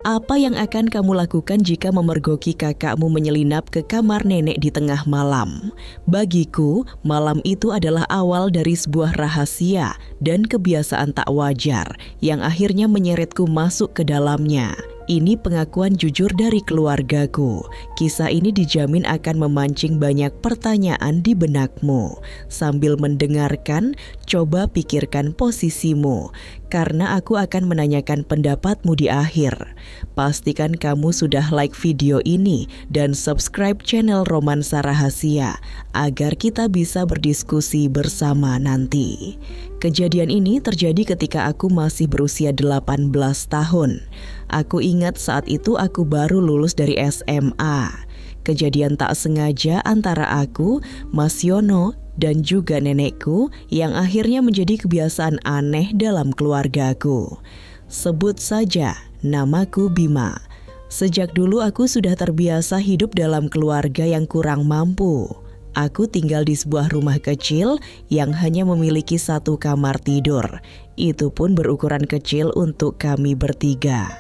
Apa yang akan kamu lakukan jika memergoki kakakmu menyelinap ke kamar nenek di tengah malam? Bagiku, malam itu adalah awal dari sebuah rahasia dan kebiasaan tak wajar yang akhirnya menyeretku masuk ke dalamnya. Ini pengakuan jujur dari keluargaku. Kisah ini dijamin akan memancing banyak pertanyaan di benakmu. Sambil mendengarkan, coba pikirkan posisimu, karena aku akan menanyakan pendapatmu di akhir. Pastikan kamu sudah like video ini dan subscribe channel Romansa Rahasia agar kita bisa berdiskusi bersama nanti. Kejadian ini terjadi ketika aku masih berusia 18 tahun. Aku ingat saat itu aku baru lulus dari SMA. Kejadian tak sengaja antara aku, Mas Yono, dan juga nenekku yang akhirnya menjadi kebiasaan aneh dalam keluargaku. Sebut saja, namaku Bima. Sejak dulu aku sudah terbiasa hidup dalam keluarga yang kurang mampu. Aku tinggal di sebuah rumah kecil yang hanya memiliki satu kamar tidur. Itu pun berukuran kecil untuk kami bertiga.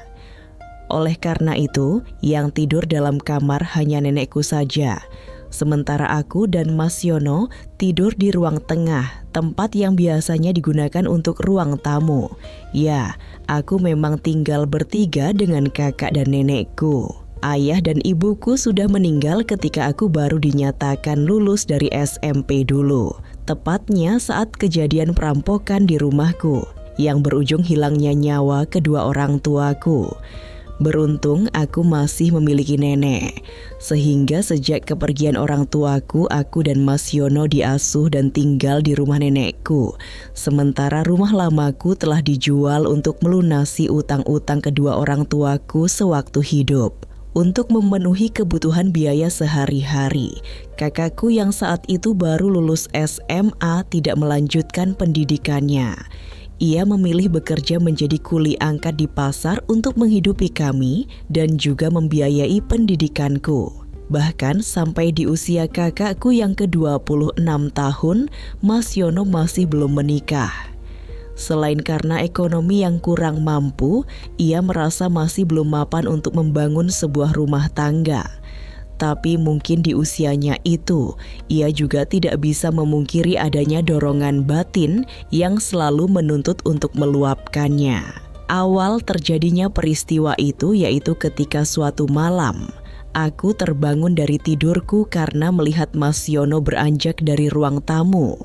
Oleh karena itu, yang tidur dalam kamar hanya nenekku saja. Sementara aku dan Mas Yono tidur di ruang tengah, tempat yang biasanya digunakan untuk ruang tamu. Ya, aku memang tinggal bertiga dengan kakak dan nenekku. Ayah dan ibuku sudah meninggal ketika aku baru dinyatakan lulus dari SMP dulu. Tepatnya saat kejadian perampokan di rumahku, yang berujung hilangnya nyawa kedua orang tuaku. Beruntung aku masih memiliki nenek, sehingga sejak kepergian orang tuaku, aku dan Mas Yono diasuh dan tinggal di rumah nenekku. Sementara rumah lamaku telah dijual untuk melunasi utang-utang kedua orang tuaku sewaktu hidup. Untuk memenuhi kebutuhan biaya sehari-hari, kakakku yang saat itu baru lulus SMA tidak melanjutkan pendidikannya. Ia memilih bekerja menjadi kuli angkat di pasar untuk menghidupi kami dan juga membiayai pendidikanku. Bahkan sampai di usia kakakku yang ke-26 tahun, Mas Yono masih belum menikah. Selain karena ekonomi yang kurang mampu, ia merasa masih belum mapan untuk membangun sebuah rumah tangga. Tapi mungkin di usianya itu, ia juga tidak bisa memungkiri adanya dorongan batin yang selalu menuntut untuk meluapkannya. Awal terjadinya peristiwa itu yaitu ketika suatu malam, aku terbangun dari tidurku karena melihat Mas Yono beranjak dari ruang tamu.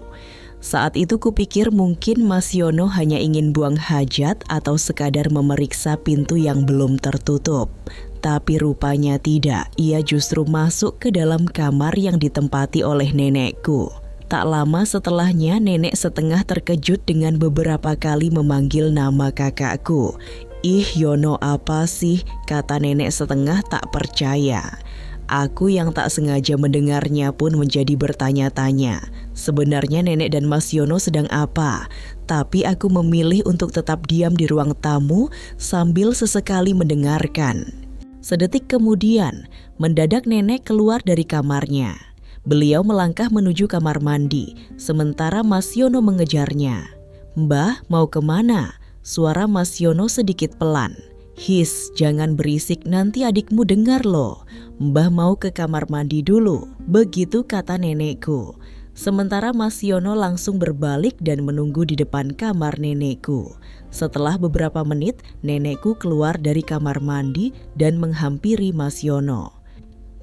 Saat itu kupikir mungkin Mas Yono hanya ingin buang hajat atau sekadar memeriksa pintu yang belum tertutup. Tapi rupanya tidak, ia justru masuk ke dalam kamar yang ditempati oleh nenekku. Tak lama setelahnya nenek setengah terkejut dengan beberapa kali memanggil nama kakakku. "Ih Yono, apa sih?" kata nenek setengah tak percaya. Aku yang tak sengaja mendengarnya pun menjadi bertanya-tanya. Sebenarnya nenek dan Mas Yono sedang apa? Tapi aku memilih untuk tetap diam di ruang tamu sambil sesekali mendengarkan. Sedetik kemudian, mendadak nenek keluar dari kamarnya. Beliau melangkah menuju kamar mandi, sementara Mas Yono mengejarnya. "Mbah, mau kemana?" Suara Mas Yono sedikit pelan. "His, jangan berisik, nanti adikmu dengar loh. Mbah mau ke kamar mandi dulu," begitu kata nenekku. Sementara Mas Yono langsung berbalik dan menunggu di depan kamar nenekku. Setelah beberapa menit, nenekku keluar dari kamar mandi dan menghampiri Mas Yono.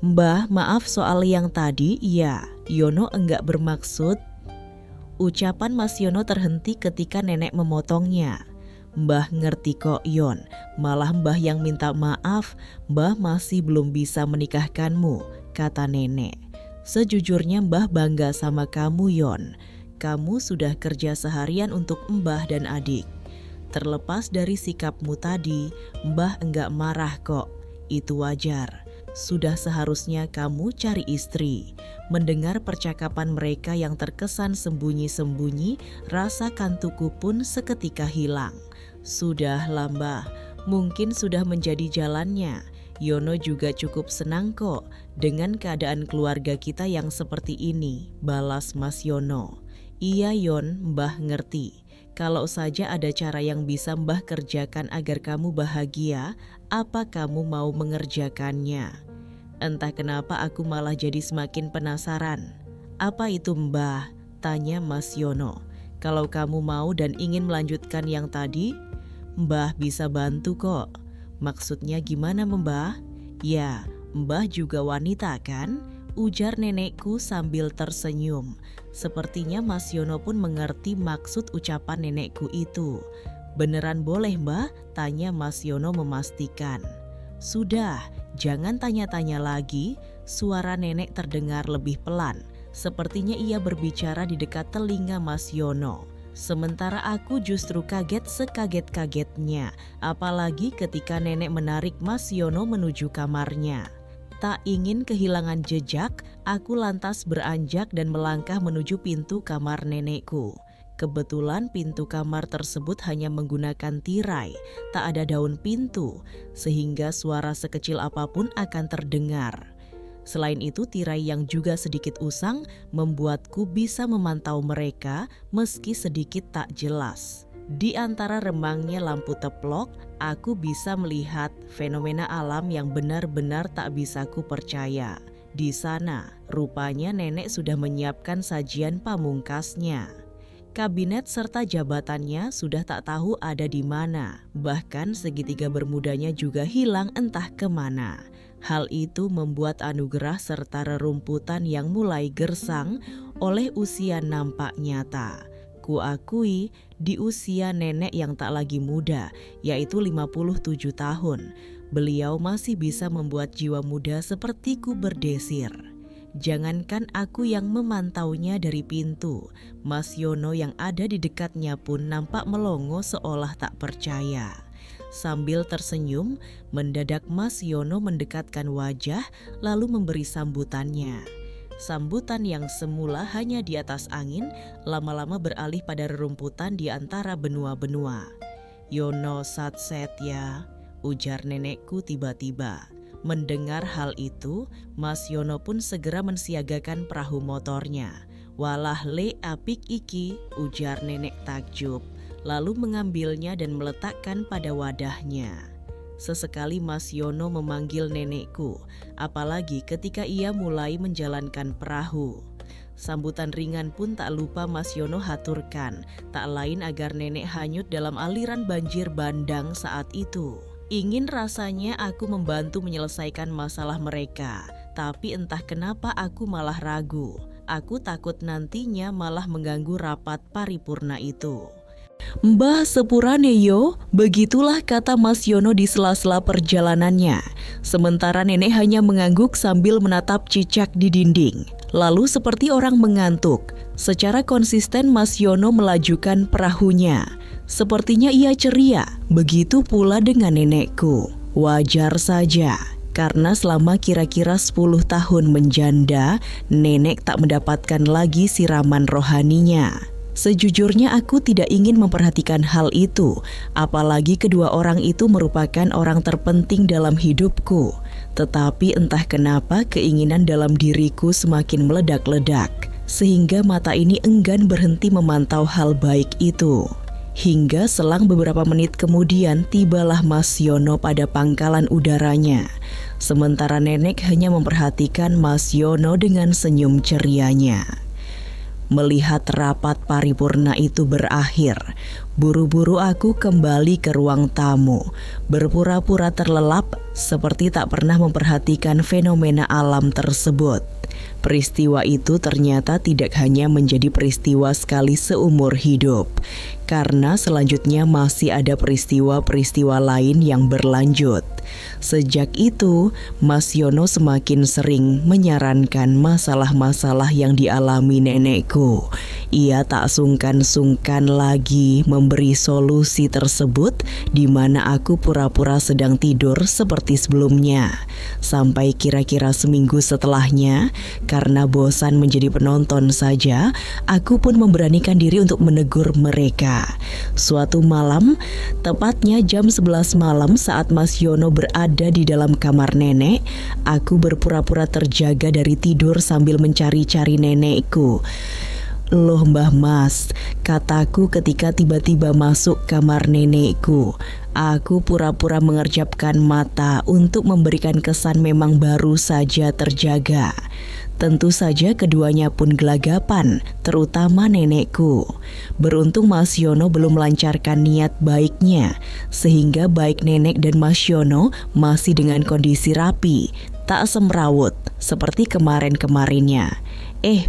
"Mbah, maaf soal yang tadi." "Iya." Yono enggak bermaksud. Ucapan Mas Yono terhenti ketika nenek memotongnya. "Mbah ngerti kok Yon, malah Mbah yang minta maaf. Mbah masih belum bisa menikahkanmu," kata nenek. "Sejujurnya Mbah bangga sama kamu Yon. Kamu sudah kerja seharian untuk Mbah dan adik. Terlepas dari sikapmu tadi, Mbah enggak marah kok. Itu wajar. Sudah seharusnya kamu cari istri." Mendengar percakapan mereka yang terkesan sembunyi-sembunyi, rasa kantukku pun seketika hilang. "Sudahlah Mbah, mungkin sudah menjadi jalannya. Yono juga cukup senang kok dengan keadaan keluarga kita yang seperti ini," balas Mas Yono. "Iya Yon, Mbah ngerti. Kalau saja ada cara yang bisa Mbah kerjakan agar kamu bahagia, apa kamu mau mengerjakannya? Entah kenapa aku malah jadi semakin penasaran. Apa itu Mbah? Tanya Mas Yono. Kalau kamu mau dan ingin melanjutkan yang tadi, Mbah bisa bantu kok. Maksudnya gimana Mbah? Ya, Mbah juga wanita kan? Ujar nenekku sambil tersenyum. Sepertinya Mas Yono pun mengerti maksud ucapan nenekku itu. Beneran boleh Mbah? Tanya Mas Yono memastikan. Sudah, jangan tanya-tanya lagi. Suara nenek terdengar lebih pelan. Sepertinya ia berbicara di dekat telinga Mas Yono. Sementara aku justru kaget sekaget-kagetnya. Apalagi ketika nenek menarik Mas Yono menuju kamarnya. Tak ingin kehilangan jejak, aku lantas beranjak dan melangkah menuju pintu kamar nenekku. Kebetulan pintu kamar tersebut hanya menggunakan tirai, tak ada daun pintu, sehingga suara sekecil apapun akan terdengar. Selain itu, tirai yang juga sedikit usang membuatku bisa memantau mereka meski sedikit tak jelas. Di antara remangnya lampu teplok, aku bisa melihat fenomena alam yang benar-benar tak bisa ku percaya. Di sana, rupanya nenek sudah menyiapkan sajian pamungkasnya. Kabinet serta jabatannya sudah tak tahu ada di mana. Bahkan segitiga bermudanya juga hilang entah kemana. Hal itu membuat anugerah serta rerumputan yang mulai gersang oleh usia nampak nyata. Kuakui di usia nenek yang tak lagi muda, yaitu 57 tahun, beliau masih bisa membuat jiwa muda sepertiku berdesir. Jangankan aku yang memantaunya dari pintu, Mas Yono yang ada di dekatnya pun nampak melongo seolah tak percaya. Sambil tersenyum, mendadak Mas Yono mendekatkan wajah lalu memberi sambutannya. Sambutan yang semula hanya di atas angin, lama-lama beralih pada rerumputan di antara benua-benua. Yono satset ya, ujar nenekku tiba-tiba. Mendengar hal itu, Mas Yono pun segera mensiagakan perahu motornya. Walah le apik iki, ujar nenek takjub, lalu mengambilnya dan meletakkan pada wadahnya. Sesekali Mas Yono memanggil nenekku, apalagi ketika ia mulai menjalankan perahu. Sambutan ringan pun tak lupa Mas Yono haturkan, tak lain agar nenek hanyut dalam aliran banjir bandang saat itu. Ingin rasanya aku membantu menyelesaikan masalah mereka, tapi entah kenapa aku malah ragu. Aku takut nantinya malah mengganggu rapat paripurna itu. Mbah sepurane yo, begitulah kata Mas Yono di sela-sela perjalanannya. Sementara nenek hanya mengangguk sambil menatap cicak di dinding. Lalu seperti orang mengantuk, secara konsisten Mas Yono melajukan perahunya. Sepertinya ia ceria, begitu pula dengan nenekku. Wajar saja, karena selama kira-kira 10 tahun menjanda, nenek tak mendapatkan lagi siraman rohaninya. Sejujurnya aku tidak ingin memperhatikan hal itu, apalagi kedua orang itu merupakan orang terpenting dalam hidupku. Tetapi entah kenapa keinginan dalam diriku semakin meledak-ledak, sehingga mata ini enggan berhenti memantau hal baik itu. Hingga selang beberapa menit kemudian tibalah Mas Yono pada pangkalan udaranya. Sementara nenek hanya memperhatikan Mas Yono dengan senyum cerianya. Melihat rapat paripurna itu berakhir, buru-buru aku kembali ke ruang tamu, berpura-pura terlelap seperti tak pernah memperhatikan fenomena alam tersebut. Peristiwa itu ternyata tidak hanya menjadi peristiwa sekali seumur hidup, karena selanjutnya masih ada peristiwa-peristiwa lain yang berlanjut. Sejak itu, Mas Yono semakin sering menyarankan masalah-masalah yang dialami nenekku. Ia tak sungkan-sungkan lagi memberi solusi tersebut, di mana aku pura-pura sedang tidur seperti sebelumnya. Sampai kira-kira seminggu setelahnya, karena bosan menjadi penonton saja, aku pun memberanikan diri untuk menegur mereka. Suatu malam, tepatnya jam 11 malam saat Mas Yono berada di dalam kamar nenek, aku berpura-pura terjaga dari tidur sambil mencari-cari nenekku. "Loh Mbah Mas," kataku ketika tiba-tiba masuk kamar nenekku. Aku pura-pura mengerjapkan mata untuk memberikan kesan memang baru saja terjaga. Tentu saja keduanya pun gelagapan, terutama nenekku. Beruntung Mas Yono belum melancarkan niat baiknya, sehingga baik nenek dan Mas Yono masih dengan kondisi rapi, tak semrawut seperti kemarin-kemarinnya.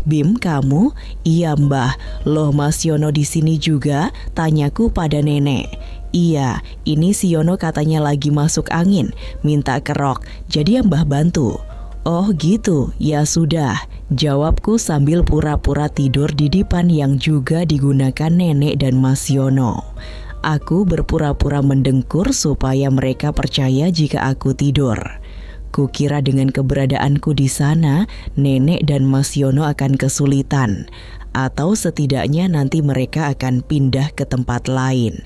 Bim, kamu?" "Iya Mbah." "Loh Mas Yono di sini juga?" tanyaku pada nenek. "Iya, ini si Yono katanya lagi masuk angin, minta kerok, jadi ya Mbah bantu." "Oh gitu, ya sudah," jawabku sambil pura-pura tidur di dipan yang juga digunakan nenek dan Mas Yono. Aku berpura-pura mendengkur supaya mereka percaya jika aku tidur. Kukira dengan keberadaanku di sana, nenek dan Mas Yono akan kesulitan, atau setidaknya nanti mereka akan pindah ke tempat lain.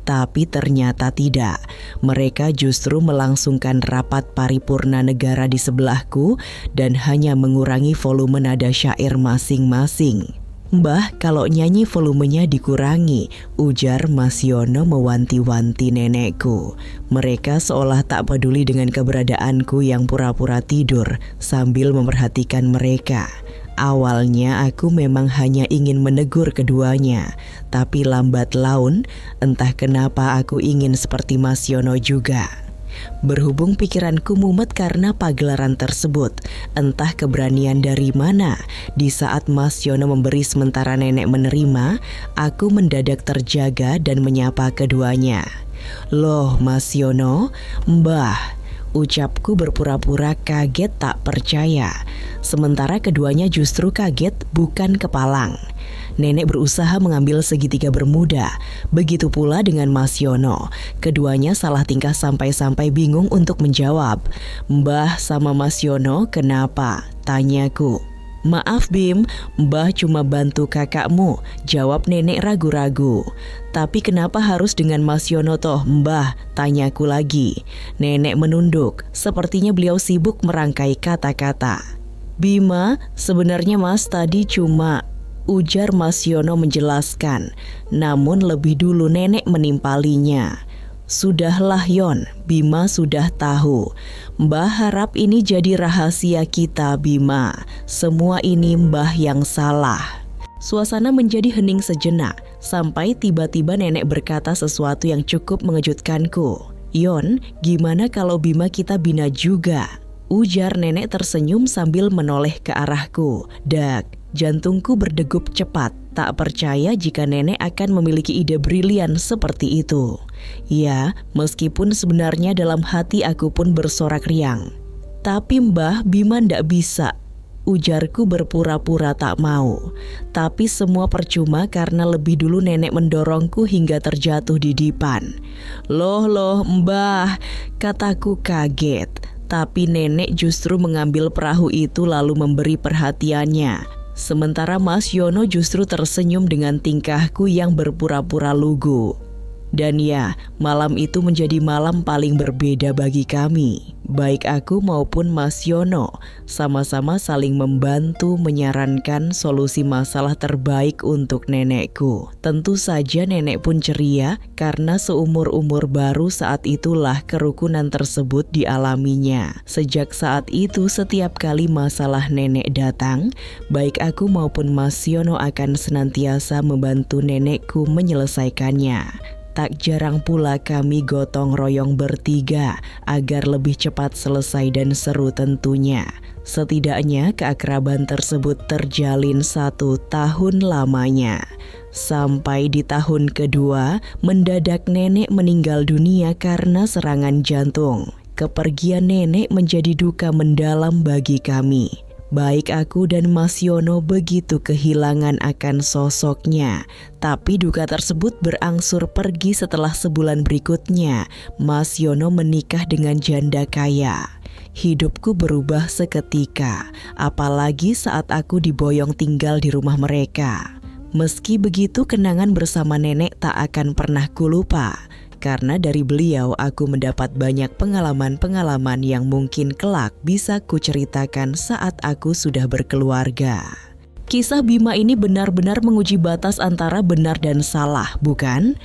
Tapi ternyata tidak. Mereka justru melangsungkan rapat paripurna negara di sebelahku dan hanya mengurangi volume nada syair masing-masing. "Mbah, kalau nyanyi volumenya dikurangi," ujar Mas Yono mewanti-wanti nenekku. Mereka seolah tak peduli dengan keberadaanku yang pura-pura tidur sambil memperhatikan mereka. Awalnya aku memang hanya ingin menegur keduanya, tapi lambat laun entah kenapa aku ingin seperti Mas Yono juga. Berhubung pikiranku mumet karena pagelaran tersebut, entah keberanian dari mana, di saat Mas Yono memberi sementara nenek menerima, aku mendadak terjaga dan menyapa keduanya. "Loh Mas Yono, Mbah," ucapku berpura-pura kaget tak percaya. Sementara keduanya justru kaget bukan kepalang. Nenek berusaha mengambil segitiga bermuda, begitu pula dengan Mas Yono. Keduanya salah tingkah sampai-sampai bingung untuk menjawab. "Mbah sama Mas Yono kenapa?" tanyaku. "Maaf Bim, Mbah cuma bantu kakakmu," jawab nenek ragu-ragu. "Tapi kenapa harus dengan Mas Yono toh Mbah?" tanyaku lagi. Nenek menunduk, sepertinya beliau sibuk merangkai kata-kata. "Bima, sebenarnya Mas tadi cuma..." ujar Mas Yono menjelaskan, namun lebih dulu nenek menimpalinya. "Sudahlah Yon, Bima sudah tahu. Mbah harap ini jadi rahasia kita Bima. Semua ini Mbah yang salah." Suasana menjadi hening sejenak, sampai tiba-tiba nenek berkata sesuatu yang cukup mengejutkanku. "Yon, gimana kalau Bima kita bina juga?" ujar nenek tersenyum sambil menoleh ke arahku. Jantungku berdegup cepat, tak percaya jika nenek akan memiliki ide brilian seperti itu. Ya, meskipun sebenarnya dalam hati aku pun bersorak riang. "Tapi Mbah, Bima ndak bisa," ujarku berpura-pura tak mau. Tapi semua percuma karena lebih dulu nenek mendorongku hingga terjatuh di dipan. Loh Mbah," kataku kaget. Tapi nenek justru mengambil perahu itu lalu memberi perhatiannya. Sementara Mas Yono justru tersenyum dengan tingkahku yang berpura-pura lugu. Dan ya, malam itu menjadi malam paling berbeda bagi kami. Baik aku maupun Mas Yono sama-sama saling membantu menyarankan solusi masalah terbaik untuk nenekku. Tentu saja nenek pun ceria karena seumur-umur baru saat itulah kerukunan tersebut dialaminya. Sejak saat itu setiap kali masalah nenek datang, baik aku maupun Mas Yono akan senantiasa membantu nenekku menyelesaikannya. Tak jarang pula kami gotong royong bertiga agar lebih cepat selesai dan seru tentunya. Setidaknya keakraban tersebut terjalin 1 tahun lamanya. Sampai di tahun kedua, mendadak nenek meninggal dunia karena serangan jantung. Kepergian nenek menjadi duka mendalam bagi kami. Baik aku dan Mas Yono begitu kehilangan akan sosoknya. Tapi duka tersebut berangsur pergi setelah sebulan berikutnya Mas Yono menikah dengan janda kaya. Hidupku berubah seketika, apalagi saat aku diboyong tinggal di rumah mereka. Meski begitu, kenangan bersama nenek tak akan pernah kulupa. Karena dari beliau aku mendapat banyak pengalaman-pengalaman yang mungkin kelak bisa kuceritakan saat aku sudah berkeluarga. Kisah Bima ini benar-benar menguji batas antara benar dan salah, bukan?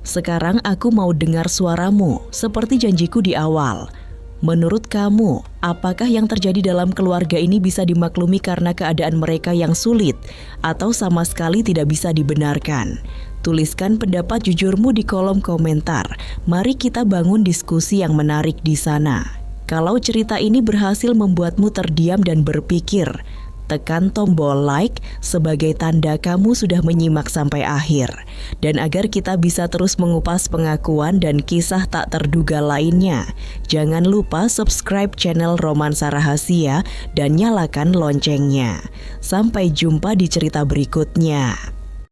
Sekarang aku mau dengar suaramu, seperti janjiku di awal. Menurut kamu, apakah yang terjadi dalam keluarga ini bisa dimaklumi karena keadaan mereka yang sulit, atau sama sekali tidak bisa dibenarkan? Tuliskan pendapat jujurmu di kolom komentar. Mari kita bangun diskusi yang menarik di sana. Kalau cerita ini berhasil membuatmu terdiam dan berpikir, tekan tombol like sebagai tanda kamu sudah menyimak sampai akhir. Dan agar kita bisa terus mengupas pengakuan dan kisah tak terduga lainnya, jangan lupa subscribe channel Romansa Rahasia dan nyalakan loncengnya. Sampai jumpa di cerita berikutnya.